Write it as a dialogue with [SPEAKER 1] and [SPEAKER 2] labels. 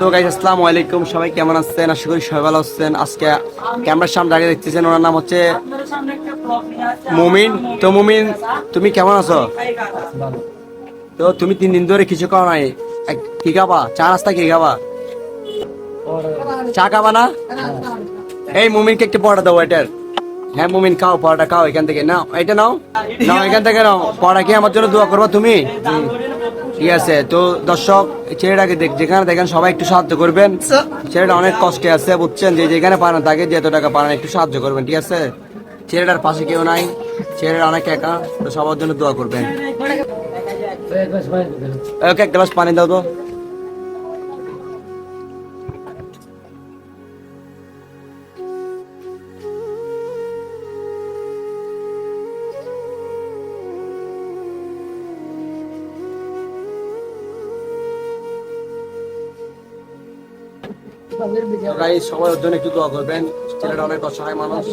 [SPEAKER 1] তো গাইস আসসালামু আলাইকুম, সবাই কেমন আছেন? আশা করি সবাই ভালো আছেন। আজকে ক্যামেরার সামনে দাঁড়িয়ে দেখতেছেন, ওনার নাম হচ্ছে মুমিন। তো মুমিন, তুমি কেমন আছো? তো তুমি 3 দিন ধরে কিছু খাও নাই, কি খাবা? চা নাস্তা কি খাবা? চা খাবা না? এই মুমিনকে একটু পড়া দাও এটার। হ্যাঁ মুমিন, খাও পড়াটা, খাও এখান থেকে। নাও এটা নাও, নাও এখান থেকে নাও। পড়া কি আমার জন্য দোয়া করবা তুমি? ঠিক আছে। তো দর্শক, ছেলেটাকে যেখানে দেখেন সবাই একটু সাহায্য করবেন। ছেলেটা অনেক কষ্টে আছে, বুঝছেন? যে যেখানে পারেন তাকে যে এত টাকা পারেন একটু সাহায্য করবেন, ঠিক আছে? ছেলেটার পাশে কেউ নাই, ছেলেটা অনেক একা, তো সবার জন্য দোয়া করবেন। ওকে, এক গ্লাস পানি দাও তো। গাইস, সবার জন্য একটু দোয়া করবেন। ছেলেটা অনেক অসহায় মানুষ।